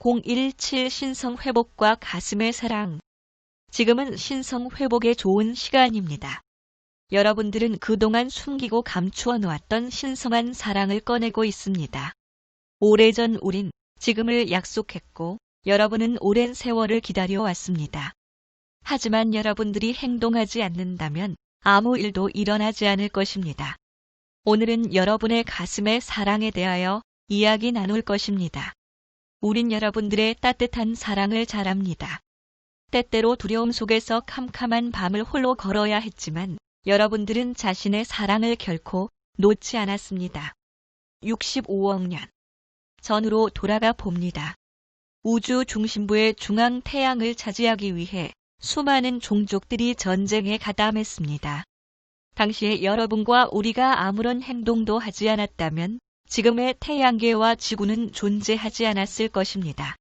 017 신성회복과 가슴의 사랑. 지금은 신성회복에 좋은 시간입니다. 여러분들은 그동안 숨기고 감추어 놓았던 신성한 사랑을 꺼내고 있습니다. 오래전 우린 지금을 약속했고 여러분은 오랜 세월을 기다려왔습니다. 하지만 여러분들이 행동하지 않는다면 아무 일도 일어나지 않을 것입니다. 오늘은 여러분의 가슴의 사랑에 대하여 이야기 나눌 것입니다. 우린 여러분들의 따뜻한 사랑을 잘 압니다. 때때로 두려움 속에서 캄캄한 밤을 홀로 걸어야 했지만 여러분들은 자신의 사랑을 결코 놓지 않았습니다. 65억 년 전으로 돌아가 봅니다. 우주 중심부의 중앙 태양을 차지하기 위해 수많은 종족들이 전쟁에 가담했습니다. 당시에 여러분과 우리가 아무런 행동도 하지 않았다면 지금의 태양계와 지구는 존재하지 않았을 것입니다.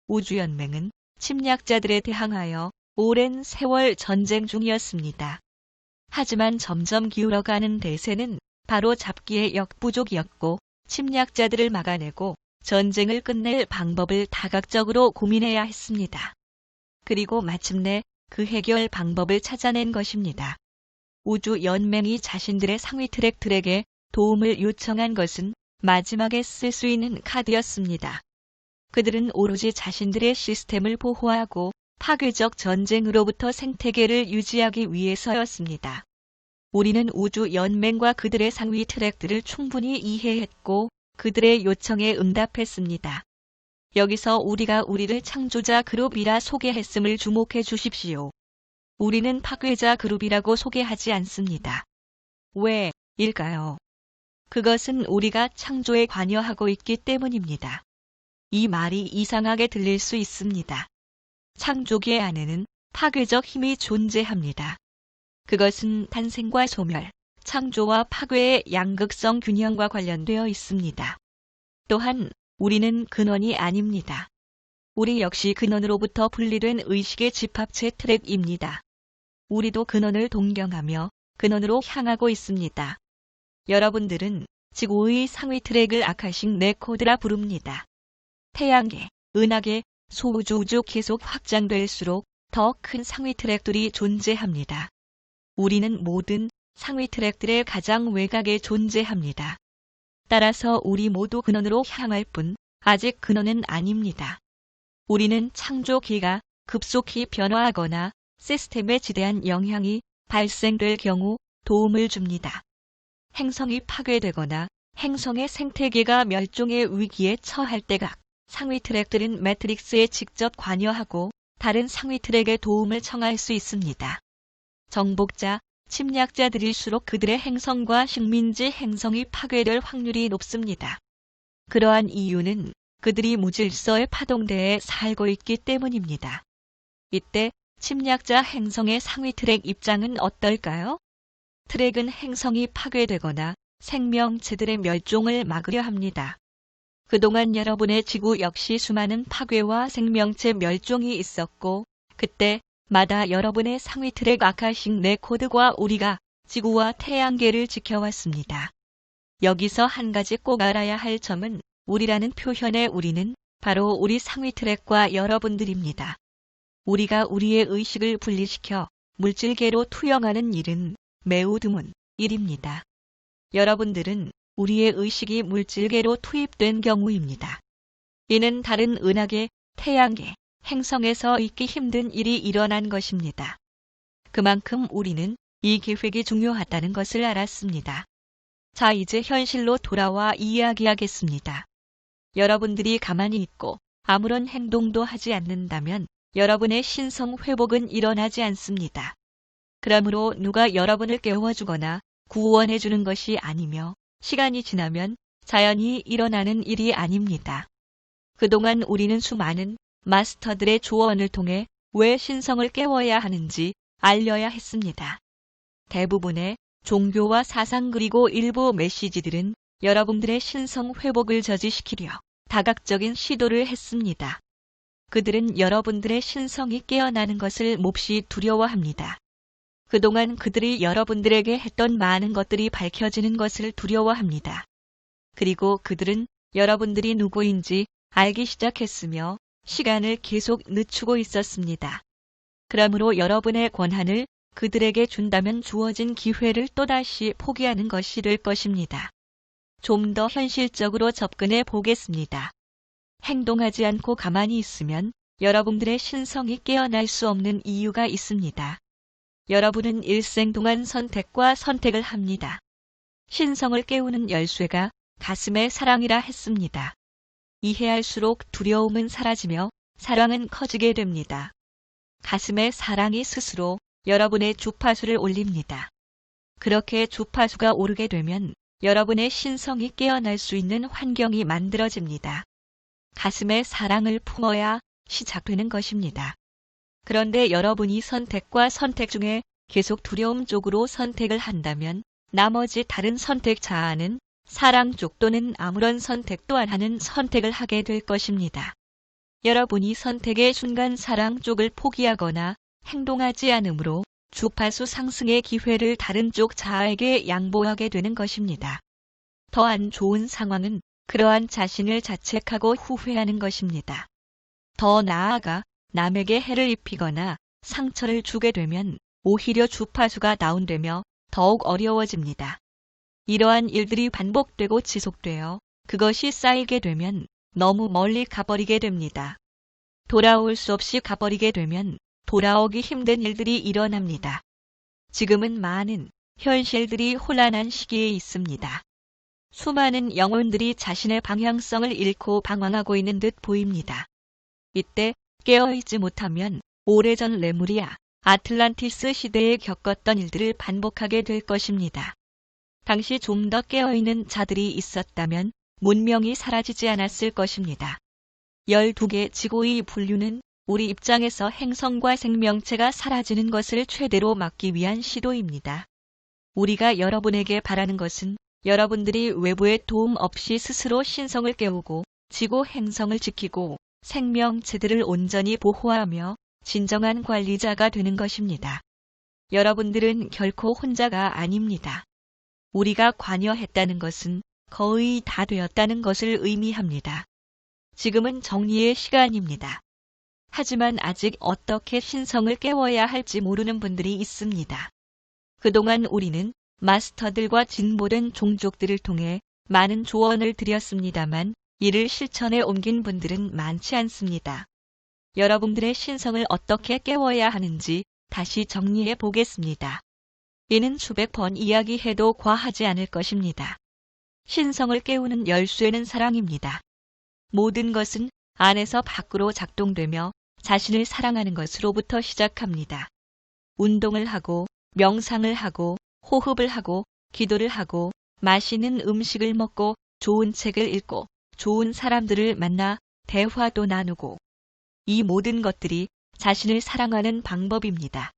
우주연맹은 침략자들에 대항하여 오랜 세월 전쟁 중이었습니다. 하지만 점점 기울어가는 대세는 바로 잡기의 역부족이었고 침략자들을 막아내고 전쟁을 끝낼 방법을 다각적으로 고민해야 했습니다. 그리고 마침내 그 해결 방법을 찾아낸 것입니다. 우주연맹이 자신들의 상위 트랙들에게 도움을 요청한 것은 마지막에 쓸 수 있는 카드였습니다. 그들은 오로지 자신들의 시스템을 보호하고 파괴적 전쟁으로부터 생태계를 유지하기 위해서였습니다. 우리는 우주연맹과 그들의 상위 트랙들을 충분히 이해했고 그들의 요청에 응답했습니다. 여기서 우리가 우리를 창조자 그룹이라 소개했음을 주목해 주십시오. 우리는 파괴자 그룹이라고 소개하지 않습니다. 왜 일까요? 그것은 우리가 창조에 관여하고 있기 때문입니다. 이 말이 이상하게 들릴 수 있습니다. 창조계 안에는 파괴적 힘이 존재합니다. 그것은 탄생과 소멸, 창조와 파괴의 양극성 균형과 관련되어 있습니다. 또한 우리는 근원이 아닙니다. 우리 역시 근원으로부터 분리된 의식의 집합체 트랙입니다. 우리도 근원을 동경하며 근원으로 향하고 있습니다. 여러분들은 지구의 상위 트랙을 아카식 네코드라 부릅니다. 태양계, 은하계, 소우주 계속 확장될수록 더 큰 상위 트랙들이 존재합니다. 우리는 모든 상위 트랙들의 가장 외곽에 존재합니다. 따라서 우리 모두 근원으로 향할 뿐 아직 근원은 아닙니다. 우리는 창조기가 급속히 변화하거나 시스템에 지대한 영향이 발생될 경우 도움을 줍니다. 행성이 파괴되거나 행성의 생태계가 멸종의 위기에 처할 때각 상위 트랙들은 매트릭스에 직접 관여하고 다른 상위 트랙의 도움을 청할 수 있습니다. 정복자, 침략자들일수록 그들의 행성과 식민지 행성이 파괴될 확률이 높습니다. 그러한 이유는 그들이 무질서의 파동대에 살고 있기 때문입니다. 이때 침략자 행성의 상위 트랙 입장은 어떨까요? 트랙은 행성이 파괴되거나 생명체들의 멸종을 막으려 합니다. 그동안 여러분의 지구 역시 수많은 파괴와 생명체 멸종이 있었고 그때마다 여러분의 상위 트랙 아카식 네코드과 우리가 지구와 태양계를 지켜왔습니다. 여기서 한 가지 꼭 알아야 할 점은 우리라는 표현의 우리는 바로 우리 상위 트랙과 여러분들입니다. 우리가 우리의 의식을 분리시켜 물질계로 투영하는 일은 매우 드문 일입니다. 여러분들은 우리의 의식이 물질계로 투입된 경우입니다. 이는 다른 은하계, 태양계, 행성에서 있기 힘든 일이 일어난 것입니다. 그만큼 우리는 이 기획이 중요하다는 것을 알았습니다. 자, 이제 현실로 돌아와 이야기하겠습니다. 여러분들이 가만히 있고 아무런 행동도 하지 않는다면 여러분의 신성 회복은 일어나지 않습니다. 그러므로 누가 여러분을 깨워주거나 구원해주는 것이 아니며 시간이 지나면 자연히 일어나는 일이 아닙니다. 그동안 우리는 수많은 마스터들의 조언을 통해 왜 신성을 깨워야 하는지 알려야 했습니다. 대부분의 종교와 사상 그리고 일부 메시지들은 여러분들의 신성 회복을 저지시키려 다각적인 시도를 했습니다. 그들은 여러분들의 신성이 깨어나는 것을 몹시 두려워합니다. 그동안 그들이 여러분들에게 했던 많은 것들이 밝혀지는 것을 두려워합니다. 그리고 그들은 여러분들이 누구인지 알기 시작했으며 시간을 계속 늦추고 있었습니다. 그러므로 여러분의 권한을 그들에게 준다면 주어진 기회를 또다시 포기하는 것이 될 것입니다. 좀 더 현실적으로 접근해 보겠습니다. 행동하지 않고 가만히 있으면 여러분들의 신성이 깨어날 수 없는 이유가 있습니다. 여러분은 일생 동안 선택과 선택을 합니다. 신성을 깨우는 열쇠가 가슴의 사랑이라 했습니다. 이해할수록 두려움은 사라지며 사랑은 커지게 됩니다. 가슴의 사랑이 스스로 여러분의 주파수를 올립니다. 그렇게 주파수가 오르게 되면 여러분의 신성이 깨어날 수 있는 환경이 만들어집니다. 가슴의 사랑을 품어야 시작되는 것입니다. 그런데 여러분이 선택과 선택 중에 계속 두려움 쪽으로 선택을 한다면 나머지 다른 선택 자아는 사랑 쪽 또는 아무런 선택도 안 하는 선택을 하게 될 것입니다. 여러분이 선택의 순간 사랑 쪽을 포기하거나 행동하지 않으므로 주파수 상승의 기회를 다른 쪽 자아에게 양보하게 되는 것입니다. 더 안 좋은 상황은 그러한 자신을 자책하고 후회하는 것입니다. 더 나아가 남에게 해를 입히거나 상처를 주게 되면 오히려 주파수가 다운되며 더욱 어려워집니다. 이러한 일들이 반복되고 지속되어 그것이 쌓이게 되면 너무 멀리 가버리게 됩니다. 돌아올 수 없이 가버리게 되면 돌아오기 힘든 일들이 일어납니다. 지금은 많은 현실들이 혼란한 시기에 있습니다. 수많은 영혼들이 자신의 방향성을 잃고 방황하고 있는 듯 보입니다. 이때 깨어있지 못하면 오래전 레무리아, 아틀란티스 시대에 겪었던 일들을 반복하게 될 것입니다. 당시 좀 더 깨어있는 자들이 있었다면 문명이 사라지지 않았을 것입니다. 12개 지구의 분류는 우리 입장에서 행성과 생명체가 사라지는 것을 최대로 막기 위한 시도입니다. 우리가 여러분에게 바라는 것은 여러분들이 외부의 도움 없이 스스로 신성을 깨우고 지구 행성을 지키고 생명체들을 온전히 보호하며 진정한 관리자가 되는 것입니다. 여러분들은 결코 혼자가 아닙니다. 우리가 관여했다는 것은 거의 다 되었다는 것을 의미합니다. 지금은 정리의 시간입니다. 하지만 아직 어떻게 신성을 깨워야 할지 모르는 분들이 있습니다. 그동안 우리는 마스터들과 진보된 종족들을 통해 많은 조언을 드렸습니다만 이를 실천에 옮긴 분들은 많지 않습니다. 여러분들의 신성을 어떻게 깨워야 하는지 다시 정리해 보겠습니다. 이는 수백 번 이야기해도 과하지 않을 것입니다. 신성을 깨우는 열쇠는 사랑입니다. 모든 것은 안에서 밖으로 작동되며 자신을 사랑하는 것으로부터 시작합니다. 운동을 하고 명상을 하고 호흡을 하고 기도를 하고 맛있는 음식을 먹고 좋은 책을 읽고 좋은 사람들을 만나 대화도 나누고 이 모든 것들이 자신을 사랑하는 방법입니다.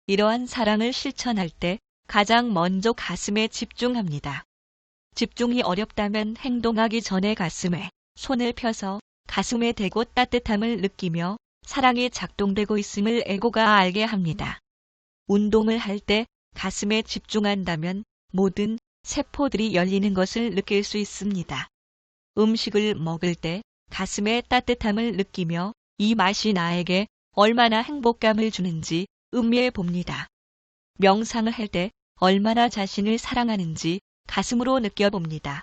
이러한 사랑을 실천할 때 가장 먼저 가슴에 집중합니다. 집중이 어렵다면 행동하기 전에 가슴에 손을 펴서 가슴에 대고 따뜻함을 느끼며 사랑이 작동되고 있음을 에고가 알게 합니다. 운동을 할 때 가슴에 집중한다면 모든 세포들이 열리는 것을 느낄 수 있습니다. 음식을 먹을 때 가슴의 따뜻함을 느끼며 이 맛이 나에게 얼마나 행복감을 주는지 음미해 봅니다. 명상을 할 때 얼마나 자신을 사랑하는지 가슴으로 느껴봅니다.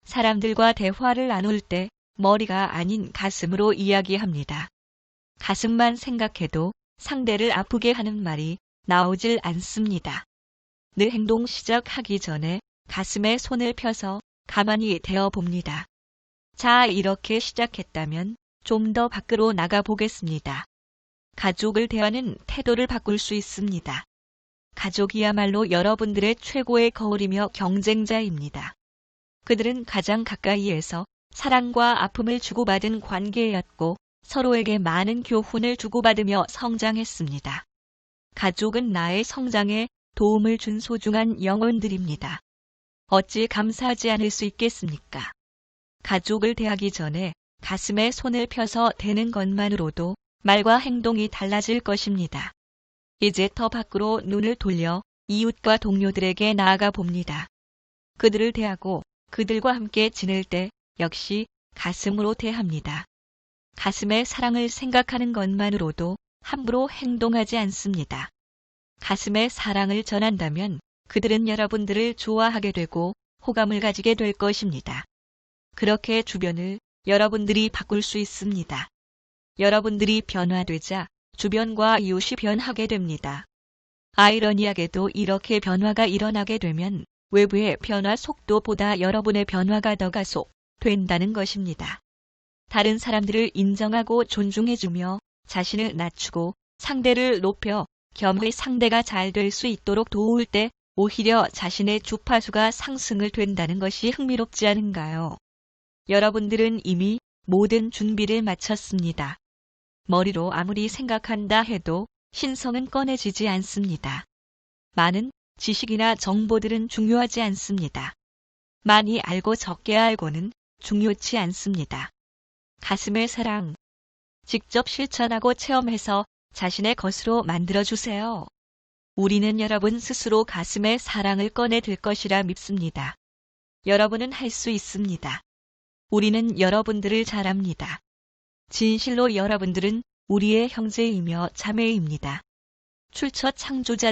사람들과 대화를 나눌 때 머리가 아닌 가슴으로 이야기합니다. 가슴만 생각해도 상대를 아프게 하는 말이 나오질 않습니다. 늘 행동 시작하기 전에 가슴에 손을 펴서 가만히 대어 봅니다. 자, 이렇게 시작했다면 좀 더 밖으로 나가 보겠습니다. 가족을 대하는 태도를 바꿀 수 있습니다. 가족이야말로 여러분들의 최고의 거울이며 경쟁자입니다. 그들은 가장 가까이에서 사랑과 아픔을 주고받은 관계였고 서로에게 많은 교훈을 주고받으며 성장했습니다. 가족은 나의 성장에 도움을 준 소중한 영혼들입니다. 어찌 감사하지 않을 수 있겠습니까? 가족을 대하기 전에 가슴에 손을 펴서 대는 것만으로도 말과 행동이 달라질 것입니다. 이제 더 밖으로 눈을 돌려 이웃과 동료들에게 나아가 봅니다. 그들을 대하고 그들과 함께 지낼 때 역시 가슴으로 대합니다. 가슴의 사랑을 생각하는 것만으로도 함부로 행동하지 않습니다. 가슴의 사랑을 전한다면 그들은 여러분들을 좋아하게 되고 호감을 가지게 될 것입니다. 그렇게 주변을 여러분들이 바꿀 수 있습니다. 여러분들이 변화되자 주변과 이웃이 변하게 됩니다. 아이러니하게도 이렇게 변화가 일어나게 되면 외부의 변화 속도보다 여러분의 변화가 더 가속된다는 것입니다. 다른 사람들을 인정하고 존중해주며 자신을 낮추고 상대를 높여 겸허히 상대가 잘 될 수 있도록 도울 때 오히려 자신의 주파수가 상승을 된다는 것이 흥미롭지 않은가요? 여러분들은 이미 모든 준비를 마쳤습니다. 머리로 아무리 생각한다 해도 신성은 꺼내지지 않습니다. 많은 지식이나 정보들은 중요하지 않습니다. 많이 알고 적게 알고는 중요치 않습니다. 가슴의 사랑. 직접 실천하고 체험해서 자신의 것으로 만들어주세요. 우리는 여러분 스스로 가슴의 사랑을 꺼내들 것이라 믿습니다. 여러분은 할 수 있습니다. 우리는 여러분들을 잘 압니다. 진실로 여러분들은 우리의 형제이며 자매입니다. 출처 창조자